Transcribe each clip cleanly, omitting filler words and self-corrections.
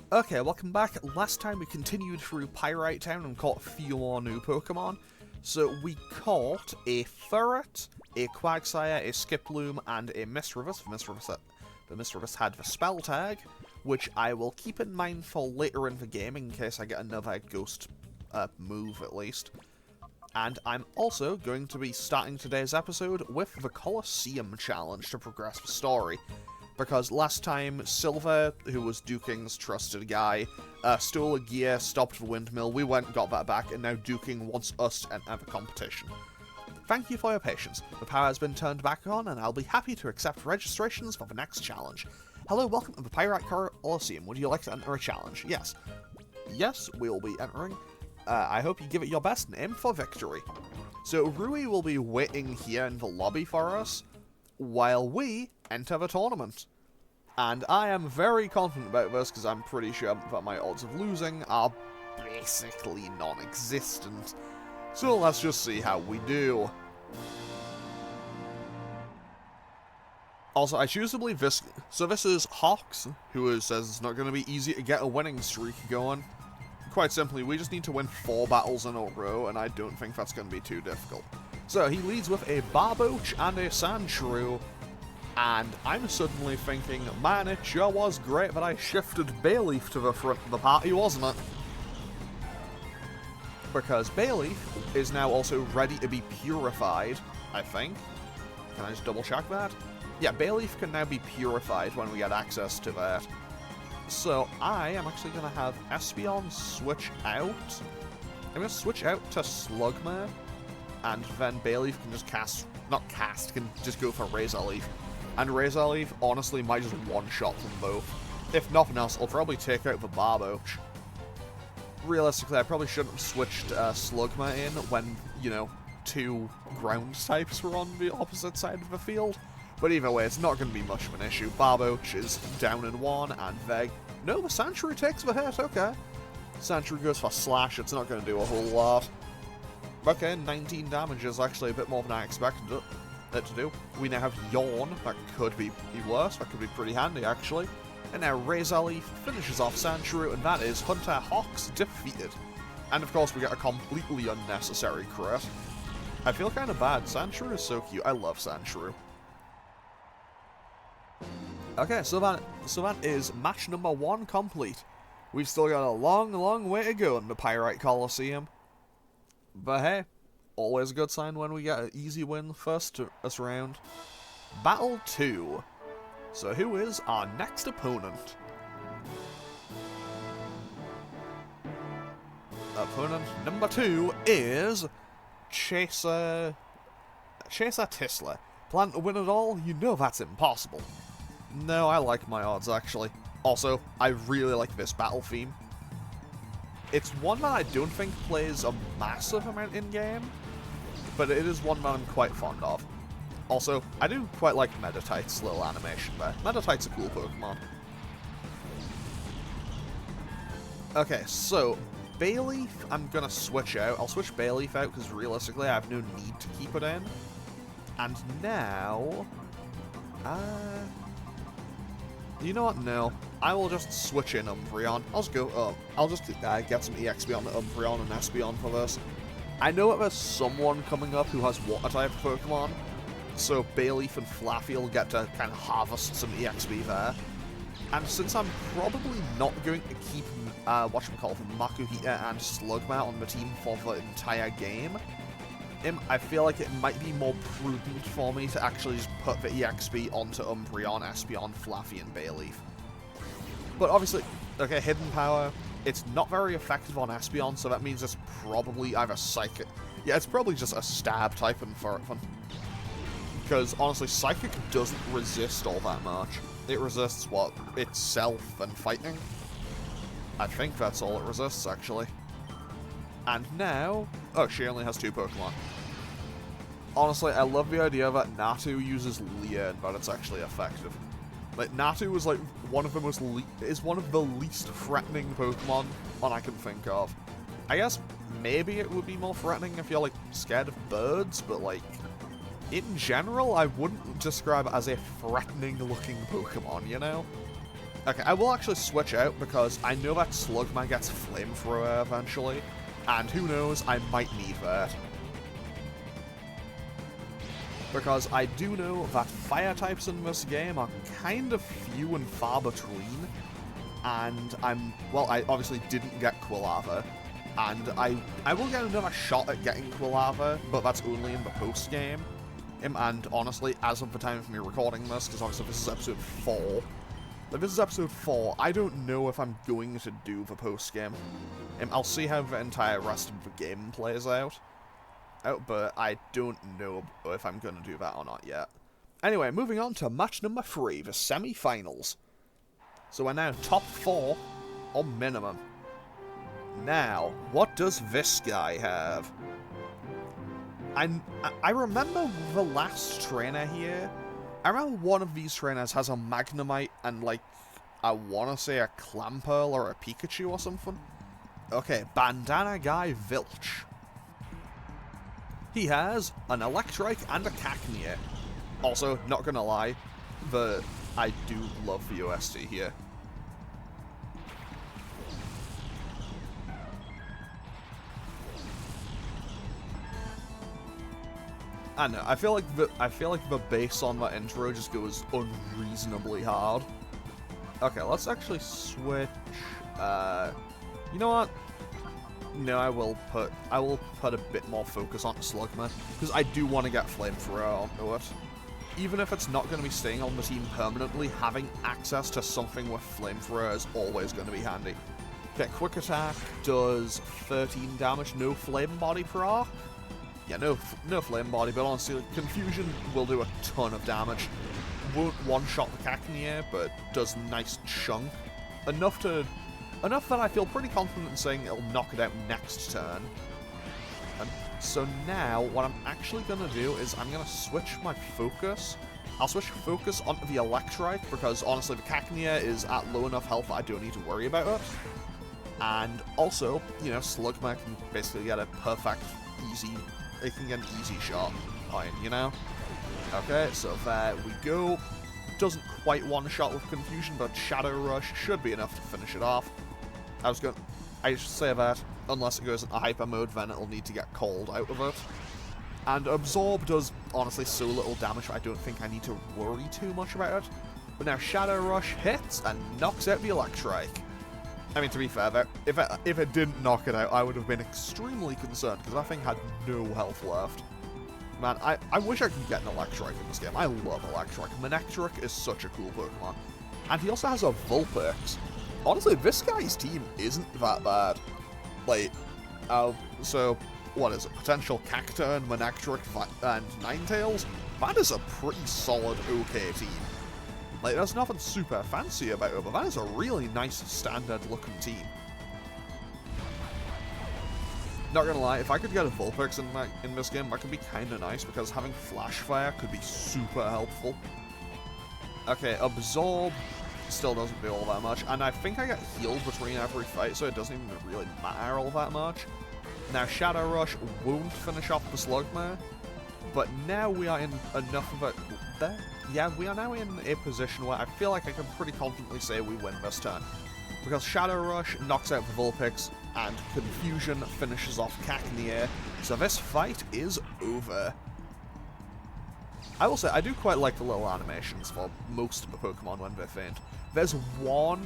Okay, welcome back. Last time we continued through Pyrite Town and caught a few more new Pokemon. So we caught a Ferret, a Quagsire, a Skiploom, and a Misdreavus. The Misdreavus had the spell tag, which I will keep in mind for later in the game in case I get another ghost move at least. And I'm also going to be starting today's episode with the Colosseum challenge to progress the story. Because last time, Silver, who was Duking's trusted guy, stole a gear, stopped the windmill, we went and got that back, and now Duking wants us to enter the competition. Thank you for your patience. The power has been turned back on, and I'll be happy to accept registrations for the next challenge. Hello, welcome to the Pyrite Colosseum. Would you like to enter a challenge? Yes. Yes, we'll be entering. I hope you give it your best and aim for victory. So Rui will be waiting here in the lobby for us, while we enter the tournament. And I am very confident about this because I'm pretty sure that my odds of losing are basically non-existent. So let's just see how we do. Also, I choose to believe this. So this is Hawks, who says it's not going to be easy to get a winning streak going. Quite simply, we just need to win 4 battles in a row, and I don't think that's going to be too difficult. So he leads with a Barboach and a Sandshrew. And I'm suddenly thinking, man, it sure was great that I shifted Bayleaf to the front of the party, wasn't it? Because Bayleaf is now also ready to be purified, I think. Can I just double check that? Yeah, Bayleaf can now be purified when we get access to that. So I am actually going to have Espeon switch out. I'm going to switch out to Slugma. And then Bayleaf can just can just go for Razor Leaf. And Razor Leaf, honestly, might just one-shot them both. If nothing else, I'll probably take out the Barboach. Realistically, I probably shouldn't have switched Slugma in when, you know, 2 ground types were on the opposite side of the field. But either way, it's not going to be much of an issue. Barboach is down in 1, and Veg... No, the Sandshrew takes the hit, okay. Sandshrew goes for Slash, it's not going to do a whole lot. Okay, 19 damage is actually a bit more than I expected it to do. We now have Yawn, that could be worse, that could be pretty handy actually. And now Razor Leaf finishes off Sandshrew, and that is Hunter Hawks defeated. And of course we get a completely unnecessary crit. I feel kind of bad, Sandshrew is so cute, I love Sandshrew. Okay, so that is match number 1 complete. We've still got a long, long way to go in the Pyrite Colosseum. But hey, always a good sign when we get an easy win first to us round. Battle 2. So who is our next opponent? Opponent number 2 is Chaser Tisler. Plan to win it all? You know that's impossible. No, I like my odds actually. Also, I really like this battle theme. It's one that I don't think plays a massive amount in-game, but it is one that I'm quite fond of. Also, I do quite like Meditite's little animation there. Meditite's a cool Pokemon. Okay, so Bayleaf I'm gonna switch out. I'll switch Bayleaf out because realistically I have no need to keep it in. And now... you know what? No. I will just switch in Umbreon. I'll just get some EXP on Umbreon and Espeon for this. I know that there's someone coming up who has Water-type Pokemon, so Bayleaf and Flaffy will get to kind of harvest some EXP there. And since I'm probably not going to keep, Makuhita and Slugma on the team for the entire game, I feel like it might be more prudent for me to actually just put the EXP onto Umbreon, Espeon, Flaffy, and Bayleaf. But obviously, okay, Hidden Power, it's not very effective on Espeon, so that means it's probably either Psychic. Yeah, it's probably just a stab type for fun. Because honestly, Psychic doesn't resist all that much. It resists, what, itself and fighting? I think that's all it resists, actually. And now... Oh, she only has 2 Pokemon. Honestly, I love the idea that Natu uses Leer, but it's actually effective. Like, Natu is like one of the least threatening Pokemon I can think of. I guess maybe it would be more threatening if you're like scared of birds, but like in general, I wouldn't describe it as a threatening looking Pokemon, you know? Okay, I will actually switch out because I know that Slugma gets Flamethrower eventually, and who knows, I might need that. Because I do know that fire types in this game are kind of few and far between, and I obviously didn't get Quilava, and I will get another shot at getting Quilava, but that's only in the post-game. And honestly, as of the time of me recording this, because obviously this is episode 4, I don't know if I'm going to do the post-game. I'll see how the entire rest of the game plays out. But I don't know if I'm going to do that or not yet. Anyway, moving on to match number 3, the semi-finals. So we're now top 4, or minimum. Now, what does this guy have? I remember the last trainer here. I remember one of these trainers has a Magnemite and, like, I want to say a Clamperl or a Pikachu or something. Okay, Bandana Guy Vilch. He has an Electrike and a Cacnea. Also, not gonna lie, I do love the OST here. I know. I feel like the bass on that intro just goes unreasonably hard. Okay, let's actually switch. You know what? No, I will put a bit more focus on Slugma, because I do want to get Flamethrower onto it. Even if it's not going to be staying on the team permanently, having access to something with Flamethrower is always going to be handy. Okay, Quick Attack does 13 damage, no Flame Body proc. Yeah, no Flame Body, but honestly, like, Confusion will do a ton of damage. Won't one-shot the Cacnea, but does nice chunk. Enough that I feel pretty confident in saying it'll knock it out next turn. So now, what I'm actually going to do is I'm going to switch my focus. I'll switch focus onto the Electrike, because honestly the Cacnea is at low enough health that I don't need to worry about it. And also, you know, Slugma can basically get a perfect, it can get an easy shot on, you know? Okay, so there we go. Doesn't quite one-shot with Confusion, but Shadow Rush should be enough to finish it off. I should say that, unless it goes into Hyper Mode, then it'll need to get called out of it. And Absorb does, honestly, so little damage, I don't think I need to worry too much about it. But now Shadow Rush hits and knocks out the Electrike. I mean, to be fair, if it didn't knock it out, I would have been extremely concerned, because that thing had no health left. Man, I wish I could get an Electrike in this game. I love Electrike. Manectric is such a cool Pokemon. And he also has a Vulpix. Honestly, this guy's team isn't that bad. Like, so, what is it? Potential Cacturne, Manectric, and Ninetales? That is a pretty solid, okay team. Like, there's nothing super fancy about it, but that is a really nice, standard-looking team. Not gonna lie, if I could get a Vulpix in this game, that could be kinda nice, because having Flash Fire could be super helpful. Okay, Absorb still doesn't do all that much, and I think I get healed between every fight, so it doesn't even really matter all that much. Now, Shadow Rush won't finish off the Slugma, but now we are in enough of it. Yeah, we are now in a position where I feel like I can pretty confidently say we win this turn. Because Shadow Rush knocks out the Vulpix, and Confusion finishes off Cacnea, so this fight is over. I will say, I do quite like the little animations for most of the Pokemon when they faint. There's one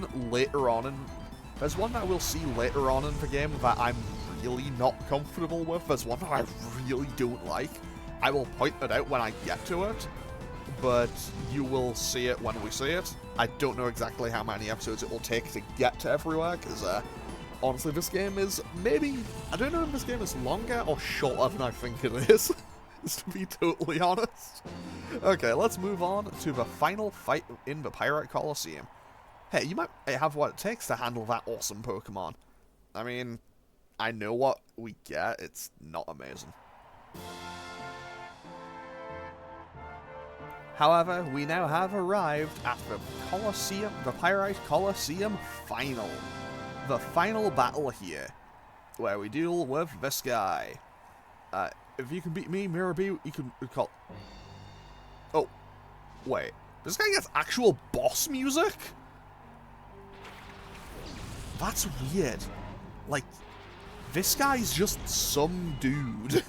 that we'll see later on in the game that I'm really not comfortable with. There's one that I really don't like. I will point it out when I get to it, but you will see it when we see it. I don't know exactly how many episodes it will take to get to everywhere, because honestly, this game is I don't know if this game is longer or shorter than I think it is, to be totally honest. Okay, let's move on to the final fight in the Pyrite Colosseum. Hey, you might have what it takes to handle that awesome Pokemon. I mean, I know what we get, it's not amazing. However, we now have arrived at the Pyrite Colosseum final. The final battle here, where we deal with this guy. If you can beat me, Mirabee, you can call... Oh, wait. This guy gets actual boss music? That's weird. Like, this guy's just some dude.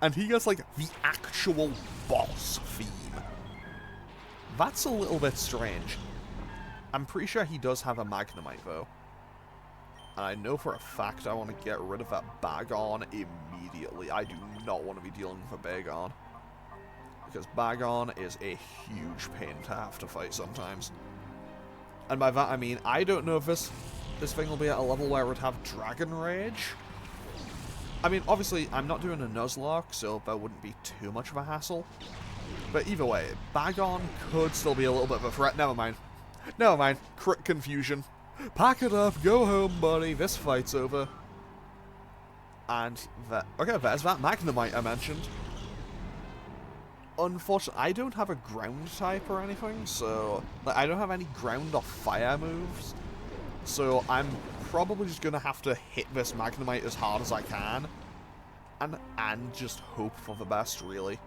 And he gets, like, the actual boss theme. That's a little bit strange. I'm pretty sure he does have a Magnemite, though. And I know for a fact I want to get rid of that Bagon immediately. I do not want to be dealing with a Bagon. Because Bagon is a huge pain to have to fight sometimes. And by that I mean, I don't know if this thing will be at a level where it would have Dragon Rage. I mean, obviously, I'm not doing a nuzlocke, so that wouldn't be too much of a hassle. But either way, Bagon could still be a little bit of a threat. Never mind. Never mind. Crit confusion. Pack it up, go home, buddy. This fight's over. And okay, there's that Magnemite I mentioned. Unfortunately, I don't have a ground type or anything, so like, I don't have any ground or fire moves. So I'm probably just gonna have to hit this Magnemite as hard as I can, and just hope for the best, really.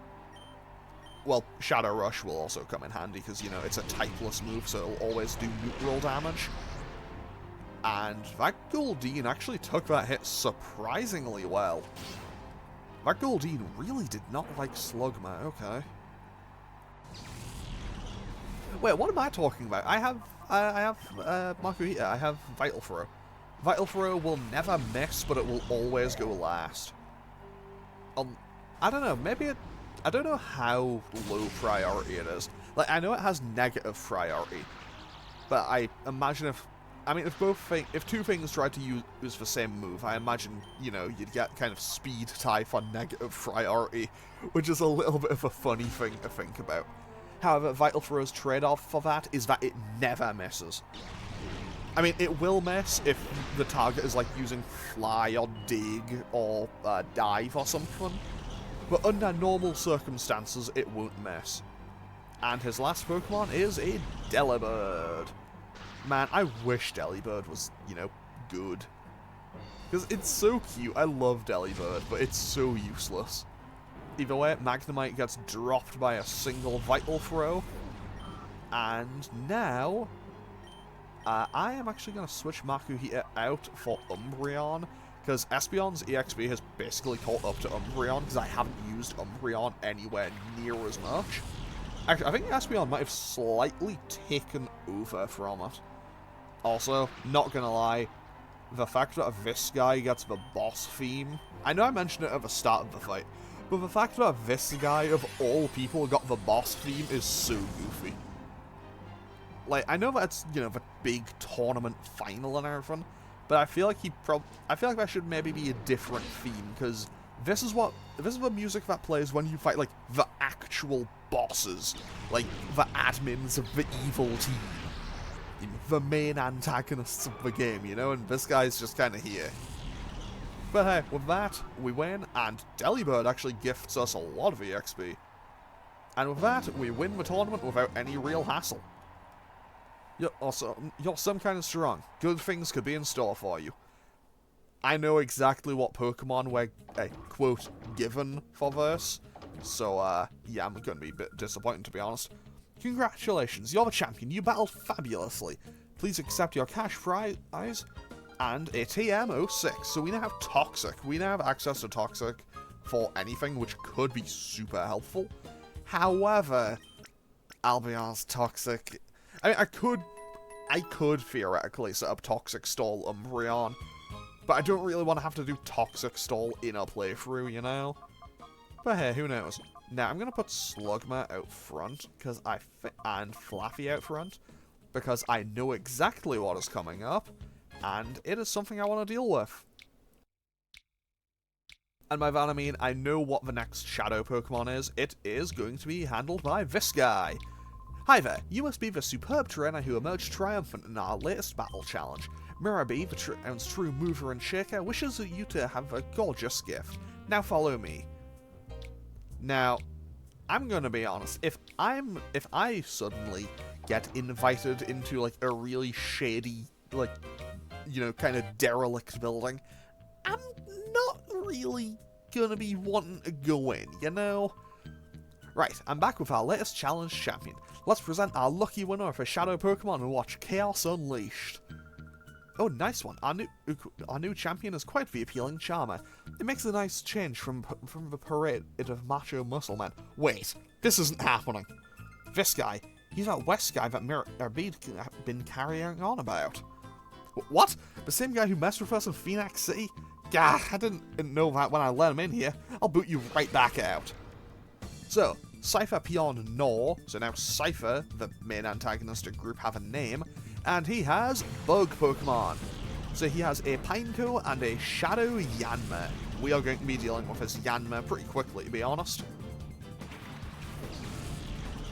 Well, Shadow Rush will also come in handy because, you know, it's a typeless move, so it'll always do neutral damage. And that Goldeen actually took that hit surprisingly well. That Goldeen really did not like Slugma, okay. Wait, what am I talking about? I have Makuhita, I have Vital Throw. Vital Throw will never miss, but it will always go last. I don't know, maybe I don't know how low priority it is. Like, I know it has negative priority, but I imagine if two things tried to use the same move, I imagine, you know, you'd get kind of speed type on negative priority, which is a little bit of a funny thing to think about. However, Vital Throw's trade-off for that is that it never misses. I mean, it will miss if the target is, like, using Fly or Dig or Dive or something, but under normal circumstances, it won't miss. And his last Pokemon is a Delibird. Man, I wish Delibird was, you know, good. Because it's so cute. I love Delibird, but it's so useless. Either way, Magnemite gets dropped by a single Vital Throw. And now, I am actually going to switch Makuhita out for Umbreon. Because Espeon's EXP has basically caught up to Umbreon, because I haven't used Umbreon anywhere near as much. Actually, I think Espeon might have slightly taken over from it. Also, not gonna lie, the fact that this guy gets the boss theme... I know I mentioned it at the start of the fight, but the fact that this guy, of all people, got the boss theme is so goofy. Like, I know that's, you know, the big tournament final and everything, but I feel like I feel like that should maybe be a different theme, because this is the music that plays when you fight, like, the actual bosses. Like, the admins of the evil team. The main antagonists of the game, you know, and this guy's just kind of here. But hey, with that, we win, and Delibird actually gifts us a lot of EXP. And with that, we win the tournament without any real hassle. You're some kind of strong. Good things could be in store for you. I know exactly what Pokemon we're, quote, given for this. So, yeah, I'm going to be a bit disappointed, to be honest. Congratulations, you're the champion. You battled fabulously. Please accept your cash prize and a TM06. So we now have Toxic. We now have access to Toxic for anything, which could be super helpful. However, Albion's Toxic... I mean, I could theoretically set up Toxic Stall Umbreon, but I don't really want to have to do Toxic Stall in a playthrough, you know? But hey, who knows? Now, I'm going to put Slugma out front, and Flaffy out front, because I know exactly what is coming up, and it is something I want to deal with. And by that I mean, I know what the next Shadow Pokemon is. It is going to be handled by this guy. Hi there, you must be the superb trainer who emerged triumphant in our latest battle challenge. Mirabi, the town's true mover and shaker, wishes you to have a gorgeous gift. Now follow me. Now, I'm gonna be honest, if I suddenly get invited into, like, a really shady, like, you know, kind of derelict building, I'm not really gonna be wanting to go in, you know? Right, I'm back with our latest challenge champion. Let's present our lucky winner of a Shadow Pokemon and watch Chaos Unleashed. Oh, nice one. Our new champion is quite the appealing charmer. It makes a nice change from the parade of macho muscle men. Wait, this isn't happening. This guy, he's that West guy that Mirabid been carrying on about. What? The same guy who messed with us in Phoenix City? Gah, I didn't know that when I let him in here. I'll boot you right back out. So, Cypher, Pion, Nor, so now Cypher, the main antagonistic group, have a name, and he has Bug Pokemon. So he has a Pineco and a Shadow Yanma. We are going to be dealing with his Yanma pretty quickly, to be honest.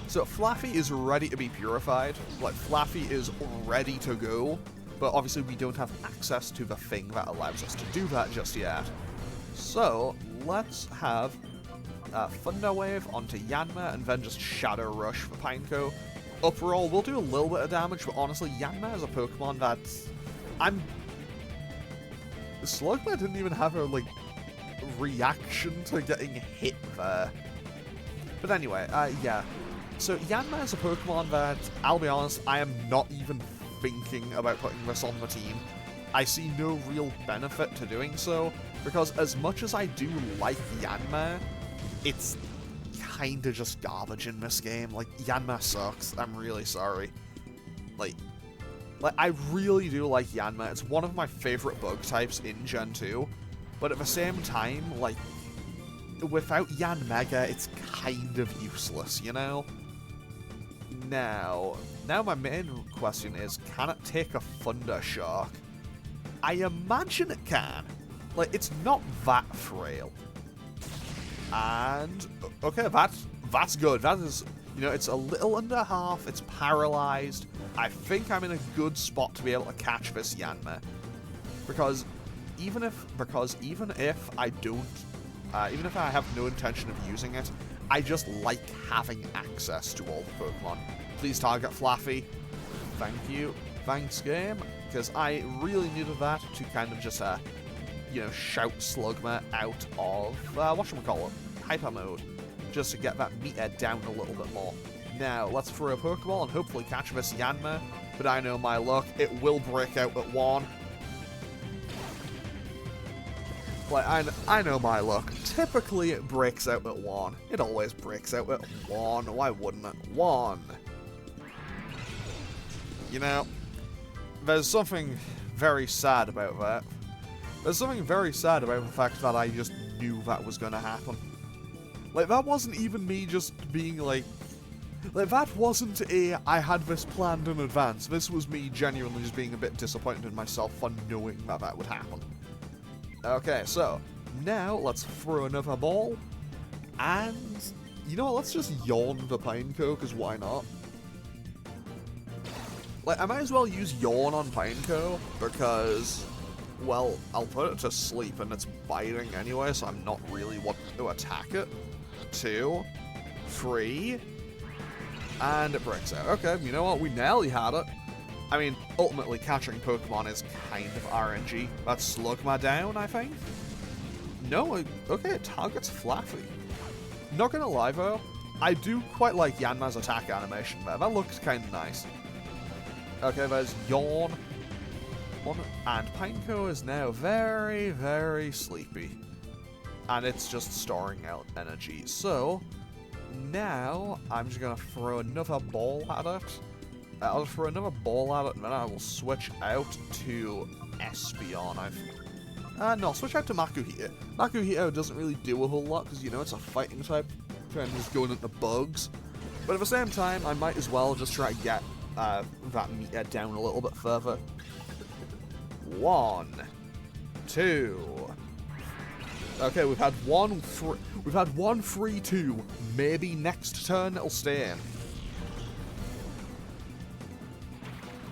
So Flaffy is ready to be purified. Like, Flaffy is ready to go, but obviously we don't have access to the thing that allows us to do that just yet. So, let's have Thunder Wave onto Yanma, and then just Shadow Rush for Pineco. Uproar will do a little bit of damage, but honestly, Yanma is a Pokemon that Slugma didn't even have a, like, reaction to getting hit there. But anyway, yeah. So Yanma is a Pokemon that, I'll be honest, I am not even thinking about putting this on the team. I see no real benefit to doing so, because as much as I do like Yanma, it's kinda just garbage in this game. Like, Yanma sucks. I'm really sorry. Like, I really do like Yanma. It's one of my favorite bug types in Gen 2, but at the same time, like, without Yanmega, it's kind of useless, you know? Now my main question is, can it take a Thunder Shock? I imagine it can. Like, it's not that frail. And, okay, that's good. That is, you know, it's a little under half, it's paralyzed. I think I'm in a good spot to be able to catch this Yanma. Because even if I don't, even if I have no intention of using it, I just like having access to all the Pokemon. Please target Flaffy. Thank you. Thanks, game. Because I really needed that to kind of just, you know, shout Slugma out of, whatchamacallit, Hyper Mode. Just to get that meter down a little bit more. Now, let's throw a Pokeball and hopefully catch this Yanma. But I know my luck, it will break out at 1. Like, I know my luck. Typically, it breaks out at 1. It always breaks out at 1. Why wouldn't it? 1. You know, there's something very sad about that. There's something very sad about the fact that I just knew that was going to happen. Like, that wasn't even me just being like, that wasn't I had this planned in advance. This was me genuinely just being a bit disappointed in myself for knowing that that would happen. Okay, so, now let's throw another ball, and, you know what, let's just yawn the Pineco, because why not? Like, I might as well use yawn on Pineco, because, well, I'll put it to sleep, and it's biting anyway, so I'm not really wanting to attack it. 2, 3, and it breaks out. Okay, you know what, we nearly had it. I mean, ultimately, catching Pokemon is kind of RNG. That's Slugma down, I think? No, okay, it targets Flaffy. Not gonna lie, though, I do quite like Yanma's attack animation there. That looks kind of nice. Okay, there's Yawn. And Pineco is now very, very sleepy. And it's just storing out energy. So, now, I'm just gonna throw another ball at it. I'll throw another ball at it, and then I will switch out to Espeon. No, I'll switch out to Makuhita. Makuhita doesn't really do a whole lot, because, you know, it's a fighting type, kind of just going into bugs. But at the same time, I might as well just try to get that meter down a little bit further. 1, 2. Okay, we've had one 3-2. Maybe next turn it'll stay in.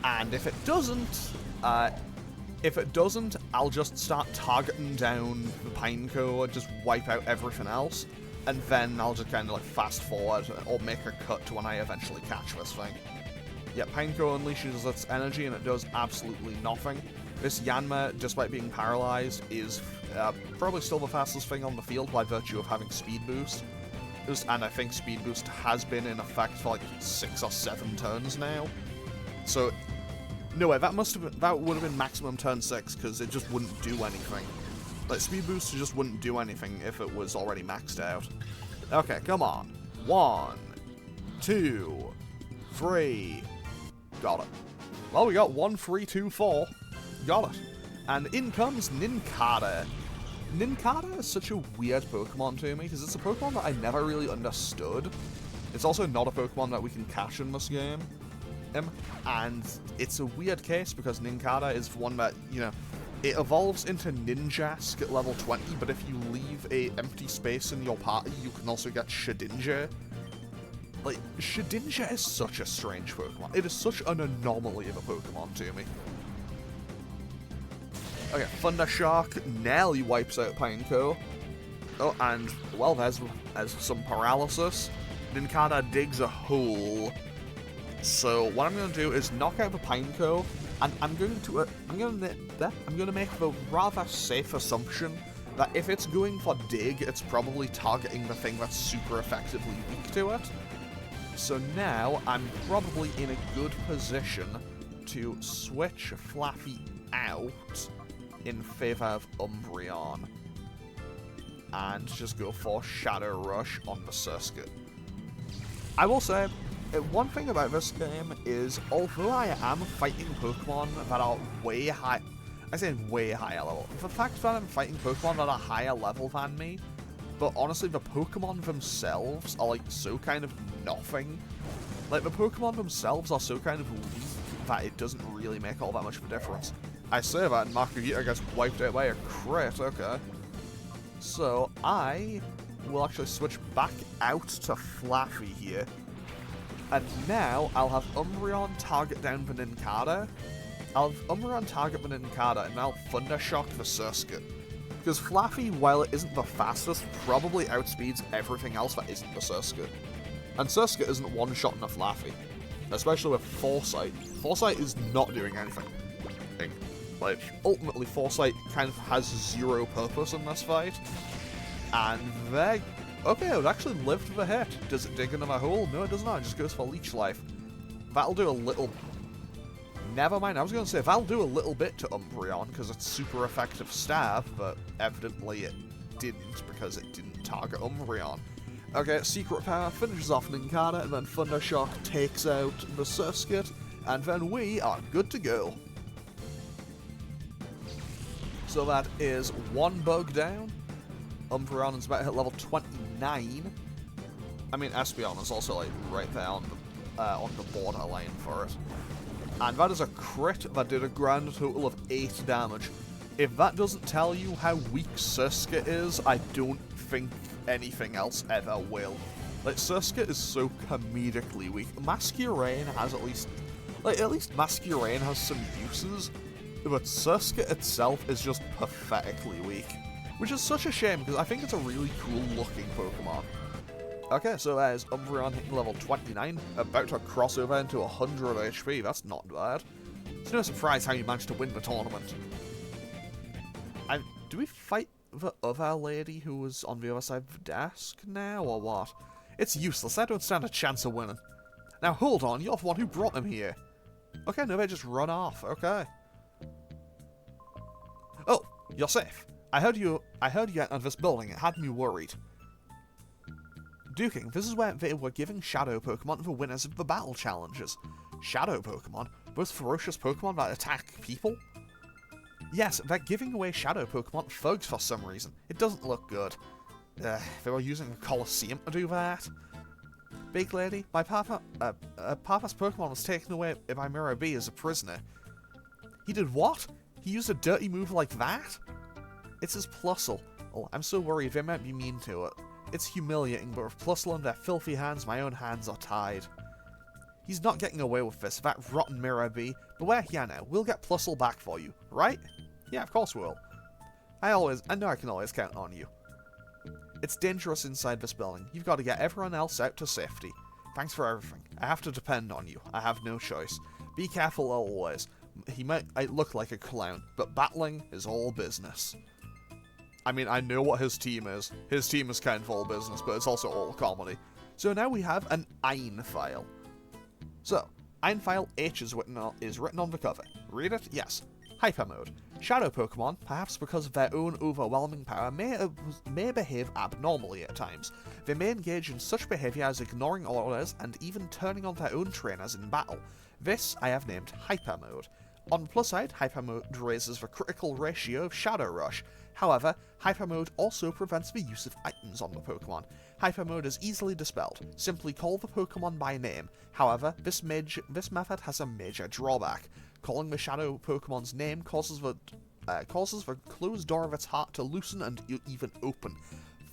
And if it doesn't, I'll just start targeting down the Pineco and just wipe out everything else. And then I'll just kind of like fast forward or make a cut to when I eventually catch this thing. Yeah, Pineco unleashes its energy and it does absolutely nothing. This Yanma, despite being paralyzed, is probably still the fastest thing on the field by virtue of having Speed Boost. And I think Speed Boost has been in effect for like 6 or 7 turns now. So, No way, that would have been maximum turn 6, because it just wouldn't do anything. Like, Speed Boost just wouldn't do anything if it was already maxed out. Okay, come on. 1, 2, 3. Got it. Well, we got 1, 3, 2, 4. Got it. And in comes Nincada. Nincada is such a weird Pokemon to me, because it's a Pokemon that I never really understood. It's also not a Pokemon that we can catch in this game. And it's a weird case, because Nincada is one that, you know, it evolves into Ninjask at level 20, but if you leave a empty space in your party, you can also get Shedinja. Like, Shedinja is such a strange Pokemon. It is such an anomaly of a Pokemon to me. Okay, Thundershock nearly wipes out Pineco. Oh, and, well, there's some paralysis. Nincada digs a hole. So what I'm going to do is knock out the Pineco, and I'm going to make the rather safe assumption that if it's going for dig, it's probably targeting the thing that's super effectively weak to it. So now I'm probably in a good position to switch Flaffy out in favor of Umbreon and just go for Shadow Rush on the Surskit. I will say, one thing about this game is, although I am fighting Pokemon that are way high, I say way higher level, the fact that I'm fighting Pokemon that are higher level than me, but honestly the Pokemon themselves are like so kind of nothing. Like the Pokemon themselves are so kind of weak that it doesn't really make all that much of a difference. I say that and Margarita gets wiped out by a crit, okay. So I will actually switch back out to Flaffy here. And now I'll have Umbreon target down the Nincada. I'll have Umbreon target the Nincada, and I'll Thundershock the Surskit. Because Flaffy, while it isn't the fastest, probably outspeeds everything else that isn't the Surskit. And Surskit isn't one-shotting a Flaffy. Especially with Foresight. Foresight is not doing anything. Like, ultimately, Foresight kind of has zero purpose in this fight. And they're... Okay, it actually lived the hit. Does it dig into my hole? No, it does not. It just goes for Leech Life. That'll do a little... Never mind, I was going to say, that'll do a little bit to Umbreon, because it's super effective stab, but evidently it didn't, because it didn't target Umbreon. Okay, Secret Power finishes off Nincada, and then Thundershock takes out the Surskit, and then we are good to go. So that is one bug down. Umbreon is about to hit level 29. I mean, Espeon is also like right there on the borderline for it. And that is a crit that did a grand total of 8 damage. If that doesn't tell you how weak Surskit is, I don't think anything else ever will. Like, Surskit is so comedically weak. Masquerain has at least Masquerain has some uses, but Surskit itself is just pathetically weak. Which is such a shame, because I think it's a really cool looking Pokemon. Okay, so there's Umbreon hitting level 29, about to cross over into 100 HP, that's not bad. It's no surprise how you managed to win the tournament. And do we fight the other lady who was on the other side of the desk now, or what? It's useless, I don't stand a chance of winning. Now hold on, you're the one who brought them here. Okay, no, they just run off, okay. Oh, you're safe. I heard you entered this building, it had me worried. Duking, this is where they were giving Shadow Pokemon to the winners of the battle challenges. Shadow Pokemon? Those ferocious Pokemon that attack people? Yes, they're giving away Shadow Pokemon to thugs for some reason. It doesn't look good. They were using a Colosseum to do that. Big lady, my papa's Pokemon was taken away by Mirror B as a prisoner. He did what? He used a dirty move like that? It's his Plusle. Oh, I'm so worried they might be mean to it. It's humiliating, but with Plusle in their filthy hands, my own hands are tied. He's not getting away with this, that rotten Mirror B, but we're here now. We'll get Plusle back for you, right? Yeah, of course we will. I know I can always count on you. It's dangerous inside this building. You've got to get everyone else out to safety. Thanks for everything. I have to depend on you. I have no choice. Be careful always. He might look like a clown, but battling is all business. I mean, I know what his team is. His team is kind of all business, but it's also all comedy. So now we have an Ein file. So, Iron File H is written on the cover. Read it? Yes. Hyper Mode. Shadow Pokemon, perhaps because of their own overwhelming power, may behave abnormally at times. They may engage in such behaviour as ignoring orders and even turning on their own trainers in battle. This I have named Hyper Mode. On the plus side, Hyper Mode raises the critical ratio of Shadow Rush. However, Hyper Mode also prevents the use of items on the Pokemon. Hyper Mode is easily dispelled. Simply call the Pokemon by name. However, this method has a major drawback. Calling the Shadow Pokemon's name causes the closed door of its heart to loosen and even open.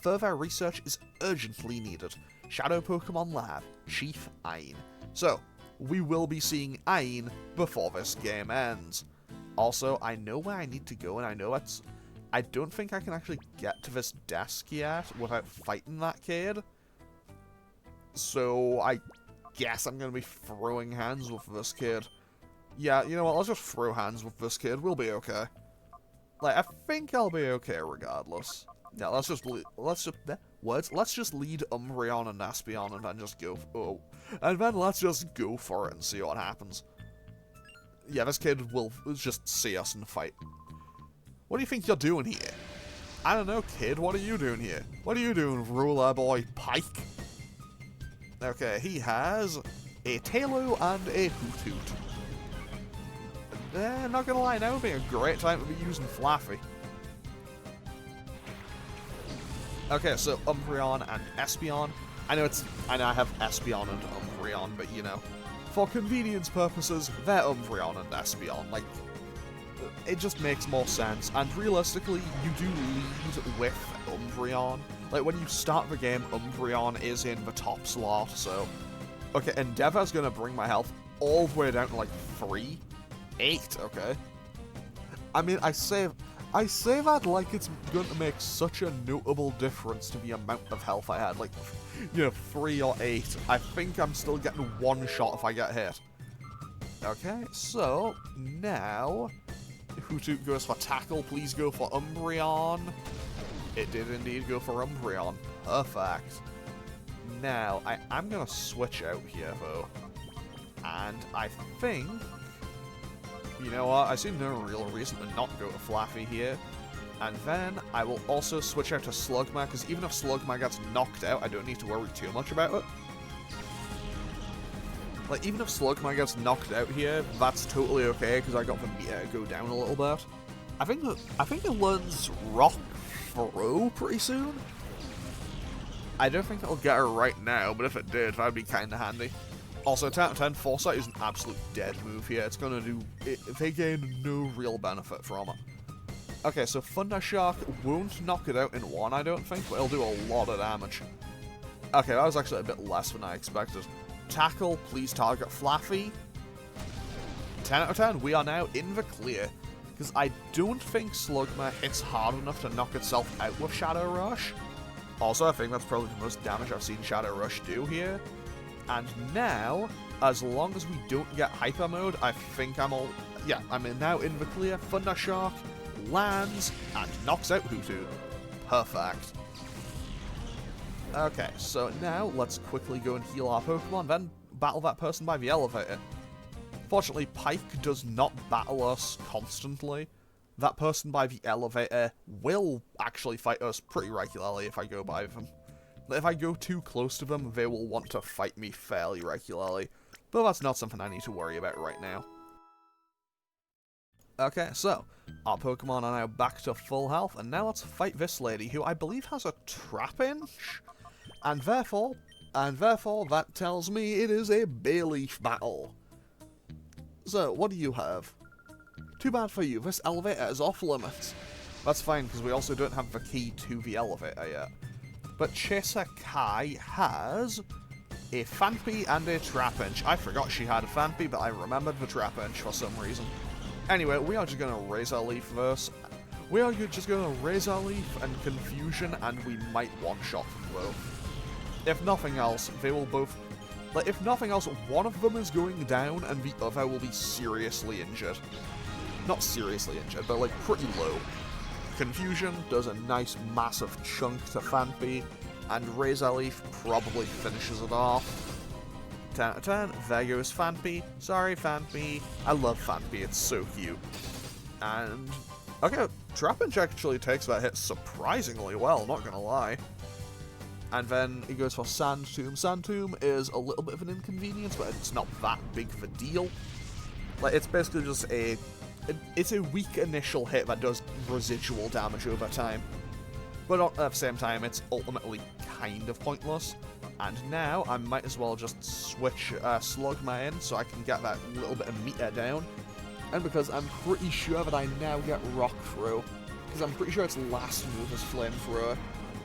Further research is urgently needed. Shadow Pokemon Lab, Chief Ain. So, we will be seeing Ain before this game ends. Also, I know where I need to go, and I don't think I can actually get to this desk yet without fighting that kid. So, I guess I'm going to be throwing hands with this kid. Yeah, you know what, let's just throw hands with this kid, we'll be okay. Like, I think I'll be okay regardless. Yeah, let's just lead Umbreon and Espeon and then just go, let's just go for it and see what happens. Yeah, this kid will just see us and fight. What do you think you're doing here? I don't know, kid, what are you doing here? What are you doing, ruler boy Pike? Okay, he has a Taillow and a Hoothoot. Not gonna lie, now would be a great time to be using Flaffy. Okay, so Umbreon and Espeon. I know I have Espeon and Umbreon, but you know, for convenience purposes, they're Umbreon and Espeon. Like, it just makes more sense. And realistically, you do lead with Umbreon. Like, when you start the game, Umbreon is in the top slot, so... Okay, Endeavor's gonna bring my health all the way down to, like, 3? 8, okay. I mean, I say that like it's going to make such a notable difference to the amount of health I had. Like, you know, 3 or 8. I think I'm still getting one shot if I get hit. Okay, so, now... Hoothoot goes for Tackle, please go for Umbreon. It did indeed go for Umbreon. Perfect. Now, I'm going to switch out here, though. And I think... You know what, I see no real reason to not go to Flaffy here. And then I will also switch out to Slugma, because even if Slugma gets knocked out, I don't need to worry too much about it. Like, even if Slugma gets knocked out here, that's totally okay, because I got the meter go down a little bit. I think it learns Rock Throw pretty soon. I don't think it'll get her right now, but if it did, that'd be kinda handy. Also, 10 out of 10, Foresight is an absolute dead move here. It's gonna do... they gain no real benefit from it. Okay, so Thundershock won't knock it out in one, I don't think, but it'll do a lot of damage. Okay, that was actually a bit less than I expected. Tackle, please target Flaffy. 10 out of 10, we are now in the clear. Because I don't think Slugma hits hard enough to knock itself out with Shadow Rush. Also, I think that's probably the most damage I've seen Shadow Rush do here. And now, as long as we don't get Hyper Mode, I think I'm all... Yeah, I'm now in the clear. Thundershock lands and knocks out Hoothoot. Perfect. Okay, so now let's quickly go and heal our Pokemon, then battle that person by the elevator. Fortunately, Pike does not battle us constantly. That person by the elevator will actually fight us pretty regularly if I go by them. If I go too close to them, they will want to fight me fairly regularly. But that's not something I need to worry about right now. Okay, so, our Pokemon are now back to full health, and now let's fight this lady, who I believe has a Trapinch? And therefore, that tells me it is a Bayleaf battle. So, what do you have? Too bad for you, this elevator is off limits. That's fine, because we also don't have the key to the elevator yet. But Chaser Kai has a Phanpy and a Trapinch. I forgot she had a Phanpy, but I remembered the Trapinch for some reason. Anyway, we are just going to Razor Leaf verse. We are just going to Razor Leaf and Confusion, and we might one-shot them both. If nothing else, they will both... Like, if nothing else, one of them is going down, and the other will be seriously injured. Not seriously injured, but, like, pretty low. Confusion does a nice massive chunk to Phanpy, and Razor Leaf probably finishes it off. 10 out of 10. There goes Phanpy. Sorry, Phanpy. I love Phanpy. It's so cute. And... okay, Trapinch actually takes that hit surprisingly well, not gonna lie. And then he goes for Sand Tomb. Sand Tomb is a little bit of an inconvenience, but it's not that big of a deal. Like, it's basically just it's a weak initial hit that does residual damage over time. But at the same time, it's ultimately kind of pointless. And now, I might as well just switch Slugma in, so I can get that little bit of meter down. And because I'm pretty sure that I now get Rock Throw, because I'm pretty sure its last move is Flamethrower.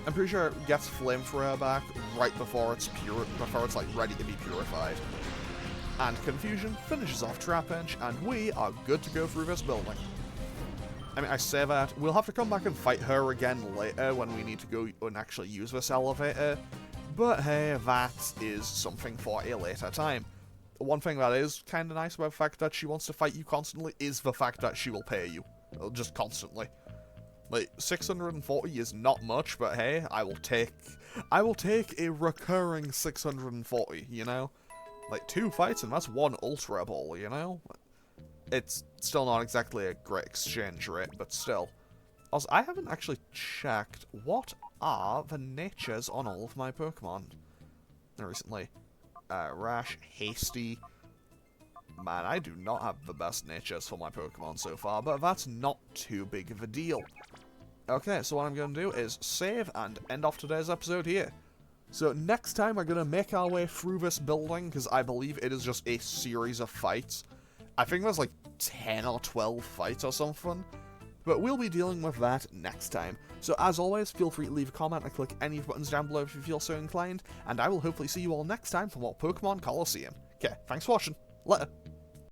I'm pretty sure it gets Flamethrower back right before it's like ready to be purified. And Confusion finishes off Trapinch, and we are good to go through this building. I mean, I say that, we'll have to come back and fight her again later when we need to go and actually use this elevator, but hey, that is something for a later time. One thing that is kind of nice about the fact that she wants to fight you constantly is the fact that she will pay you. Just constantly. Like, 640 is not much, but hey, I will take a recurring 640, you know? Like, 2 fights and that's 1 Ultra Ball, you know? It's still not exactly a great exchange rate, but still. Also, I haven't actually checked what are the natures on all of my Pokemon recently. Rash, Hasty. Man, I do not have the best natures for my Pokemon so far, but that's not too big of a deal. Okay, so what I'm going to do is save and end off today's episode here. So next time we're going to make our way through this building, because I believe it is just a series of fights. I think there's like 10 or 12 fights or something. But we'll be dealing with that next time. So as always, feel free to leave a comment and click any of the buttons down below if you feel so inclined. And I will hopefully see you all next time for more Pokemon Colosseum. Okay, thanks for watching. Later.